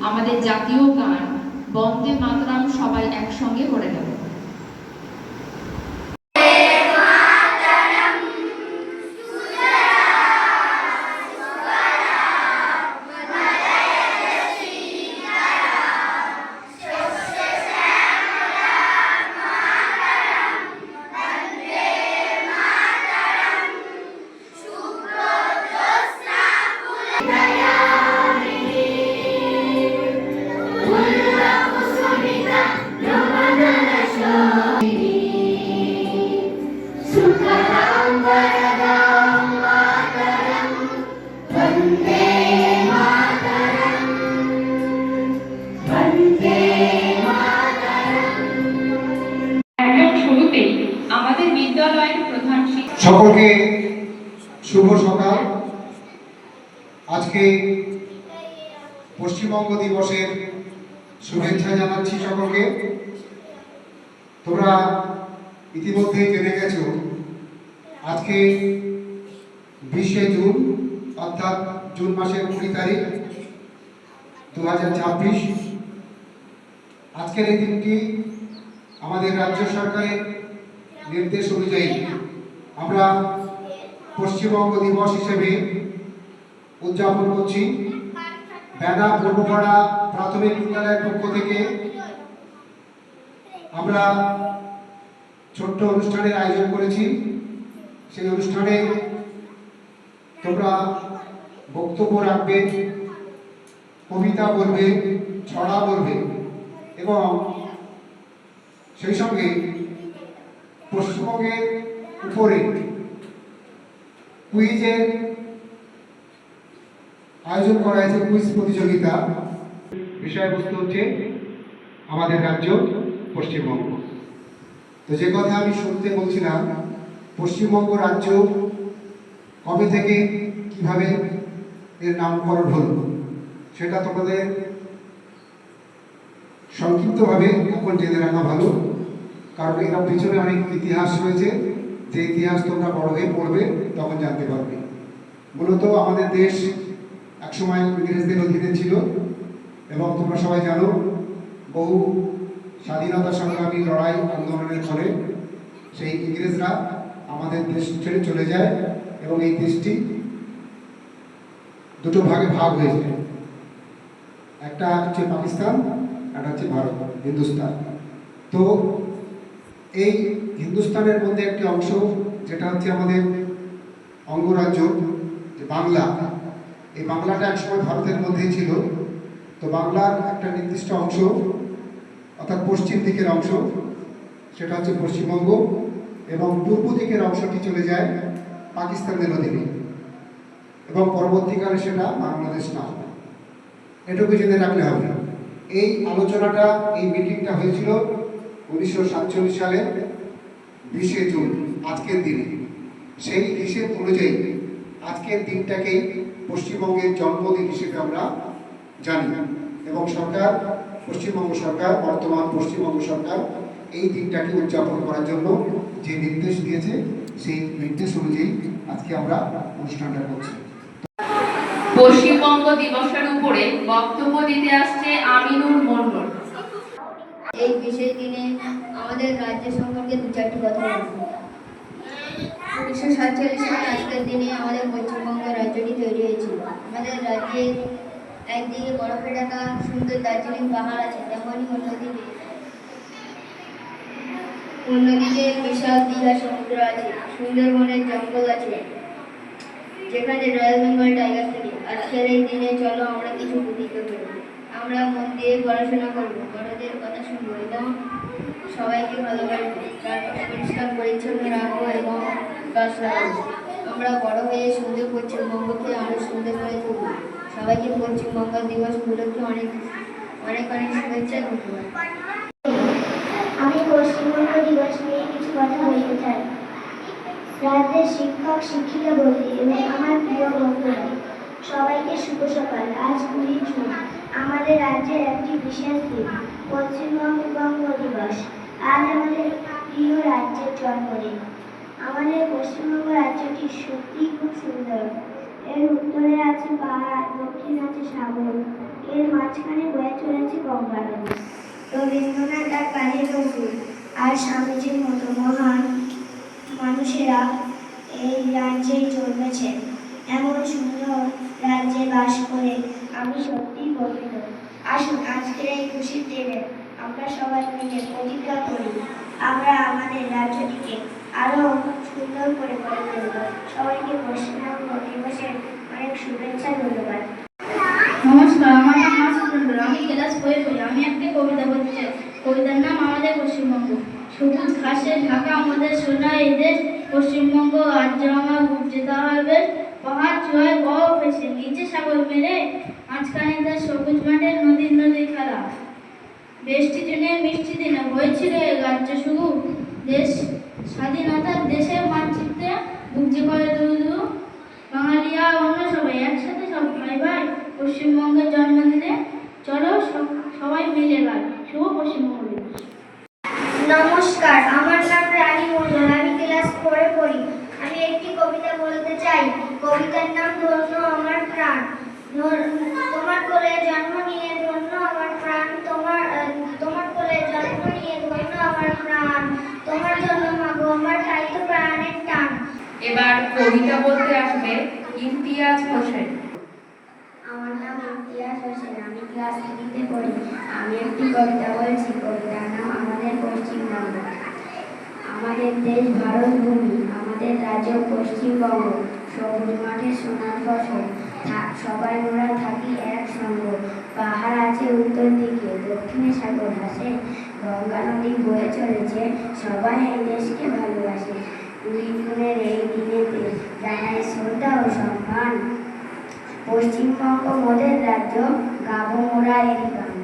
আমাদের জাতীয় গান বন্দে মাতরম সবাই একসঙ্গে করে নেব। সকলকে শুভ সকাল। আজকে পশ্চিমবঙ্গ দিবসের শুভেচ্ছা জানাচ্ছি সকলকে। তোমরা ইতিমধ্যেই জেনে গেছো আজকে 20শে জুন অর্থাৎ জুন মাসের 20 তারিখ 2026। আজকের এই দিনটি আমাদের রাজ্য সরকারের নির্দেশ অনুযায়ী আমরা পশ্চিমবঙ্গ দিবস হিসেবে উদযাপন করছি। বেনা পূর্বপাড়া প্রাথমিক বিদ্যালয়ের পক্ষ থেকে আমরা ছোট্ট অনুষ্ঠানের আয়োজন করেছি। সেই অনুষ্ঠানে তোমরা বক্তব্য রাখবে, কবিতা বলবে, ছড়া বলবে এবং সেই সঙ্গে পশ্চিমবঙ্গের উপরে কুইজের আয়োজন করা হয়েছে। কুইজ প্রতিযোগিতা, বিষয়বস্তু হচ্ছে আমাদের রাজ্য পশ্চিমবঙ্গ। তো যে কথা আমি শুনতে বলছিলাম, পশ্চিমবঙ্গ রাজ্য কবে থেকে কিভাবে এর নামকরণ হল সেটা তোমাদের সংক্ষিপ্তভাবে এখন জেনে রাখা ভালো, কারণ এর পিছনে অনেক ইতিহাস রয়েছে, যে ইতিহাস তোমরা বড় হয়ে পড়বে তখন জানতে পারবে। মূলত আমাদের দেশ একসময় ইংরেজদের অধীনে ছিল এবং তোমরা সবাই জানো বহু স্বাধীনতা সংগ্রামী লড়াই আন্দোলনের ফলে সেই ইংরেজরা আমাদের দেশ ছেড়ে চলে যায় এবং এই দেশটি দুটো ভাগে ভাগ হয়ে যায়। একটা হচ্ছে পাকিস্তান, একটা হচ্ছে ভারত, হিন্দুস্তান। তো এই হিন্দুস্তানের মধ্যে একটি অংশ যেটা হচ্ছে আমাদের অঙ্গরাজ্য যে বাংলা, এই বাংলাটা একসময় ভারতের মধ্যেই ছিল। তো বাংলার একটা নির্দিষ্ট অংশ অর্থাৎ পশ্চিম দিকের অংশ সেটা হচ্ছে পশ্চিমবঙ্গ এবং পূর্ব দিকের অংশটি চলে যায় পাকিস্তানের অধীনে এবং পরবর্তীকালে সেটা বাংলাদেশ নাম। এটুকু জেনে রাখলে হবে। এই আলোচনাটা, এই মিটিংটা হয়েছিল 1947 সালের 20শে জুন, আজকের দিনে। সেই হিসেব অনুযায়ী আজকের দিনটাকেই পশ্চিমবঙ্গের জন্মদিন হিসেবে আমরা জানি এবং সরকার, পশ্চিমবঙ্গ সরকার, বর্তমান পশ্চিমবঙ্গ সরকার এই দিনটাকে উদযাপন করার জন্য যে নির্দেশ দিয়েছে সেই নির্দেশ অনুযায়ী আজকে আমরা অনুষ্ঠানটা করছি। পশ্চিমবঙ্গ দিবসের উপরে বক্তব্য দিতে আসছে আমিনুর মন্ডল। এই বিশেষ দিনে আমাদের রাজ্য সম্পর্কে দু চারটি কথা বলবো। 1947 সালে আজকের দিনে আমাদের পশ্চিমবঙ্গ রাজ্যটি তৈরি হয়েছিল। আমাদের রাজ্যের একদিকে বরফে ঢাকা সুন্দর দার্জিলিং পাহাড় আছে, তেমনই অন্যদিকে বিশাল দীঘা সমুদ্র আছে, সুন্দরবনের জঙ্গল আছে যেখানে রয়্যাল বেঙ্গল টাইগার থাকে। আজকের এই দিনে চলো আমরা কিছু প্রতিজ্ঞা করব। আমরা মন দিয়ে পড়াশোনা করবো, বড়দের কথা শুনবো এবং সবাইকে ভালোবাসবো, পরিষ্কার পরিচ্ছন্ন রাখবো এবং গাছ লাগাবো। আমরা বড় হয়ে সুন্দর পশ্চিমবঙ্গকে আরো সুন্দর করে তুলব। সবাইকে পশ্চিমবঙ্গ দিবস উপলক্ষে অনেক অনেক অনেক শুভেচ্ছা, ধন্যবাদ। আমি পশ্চিমবঙ্গ দিবস নিয়ে কিছু কথা বলতে চাই। রাজ্যের শিক্ষক শিক্ষিকা বলি এবং আমার প্রিয় বন্ধুরা সবাইকে শুভ সকাল। আজ 20 জুন আমাদের রাজ্যের একটি বিশেষ দিন, পশ্চিমবঙ্গ দিবস। আজ আমাদের প্রিয় রাজ্যের জন্মদিন। আমাদের পশ্চিমবঙ্গ রাজ্যটি সত্যিই খুব সুন্দর। এর উত্তরে আছে পাহাড়, দক্ষিণে আছে সাগর, এর মাঝখানে বয়ে বঙ্গানবী। রবীন্দ্রনাথ আর কাজী নজরুল আর স্বামীজির মতো মহান মানুষেরা এই রাজ্যে জন্মেছেন। এমন সুন্দর রাজ্যে বাস করে আমি সত্যিই গর্বিত। আসুন আজকের এই খুশির দিনে আমরা সবাই মিলে প্রতিজ্ঞা করি আমরা আমাদের রাজ্যটিকে আরো সুন্দর করে গড়ে তুলব। সবাইকে পশ্চিমবঙ্গ দিবসের অনেক শুভেচ্ছা, ধন্যবাদ। নমস্কার, আমার নাম মাসুদ মন্ডল। আমি ক্লাস 4 পড়ি। আমি একটা কবিতা বলতে চাই। কবিতার নাম আমাদের পশ্চিমবঙ্গ। সবুজ ঘাসে ঢাকা আমাদের সোনা এই দেশ, পশ্চিমবঙ্গ রাজ্য আমার বুক যেতে হবে। পাহাড় চূড়ায় বরফ ভেসে, নিচে সাগর মেরে, মাঝখানে তার সবুজ মাঠে নদী নদী খেলা। বৃষ্টি দিনে মিষ্টি দিনে হয়েছিল এ রাজ্য শুরু। দেশ স্বাধীনতার দেশের মানচিত্রে বুক যে করে দুরু। বাঙালিরা অন্য সবাই একসাথে সব ভাই ভাই, পশ্চিমবঙ্গের জন্মদিনে চলো সবাই মিলে গাই শুভ পশ্চিমবঙ্গ দিবস। নমস্কার, আমার নাম রানী মন্ডল। আমি ক্লাস 4 পড়ি। আমি একটি কবিতা বলতে চাই। কবিতার নাম ধন্য আমার প্রাণ। তোমার কোলে জন্ম নিয়ে ধন্য আমার প্রাণ, তোমার কোলে জন্ম নিয়ে ধন্য আমার প্রাণ, তোমার জন্য মাগো আমার তাই তো প্রাণের টান। এবার কবিতা বলতে আসবে ইমতিয়াজ হোসেন। আমার নাম ইমতিয়াজ হোসেন। আমি ক্লাস 3 পড়ি। আমি একটি কবিতা বলছি। কবিতার নাম আমাদের পশ্চিমবঙ্গ। আমাদের দেশ ভারত ভূমি, আমাদের রাজ্য পশ্চিমবঙ্গ। সবুজ মাঠে সোনার ফসল, সবাই মোরা থাকি এক সঙ্গ। পাহাড় আছে উত্তর দিকে, দক্ষিণে সাগর হাসে, গঙ্গা নদী বয়ে চলেছে, সবাই এই দেশকে ভালোবাসে। 2 জুনের এই দিনেতে জানাই শ্রদ্ধা ও সম্মান। পশ্চিমবঙ্গ মোদের রাজ্য, গাবো মোরা এই গান।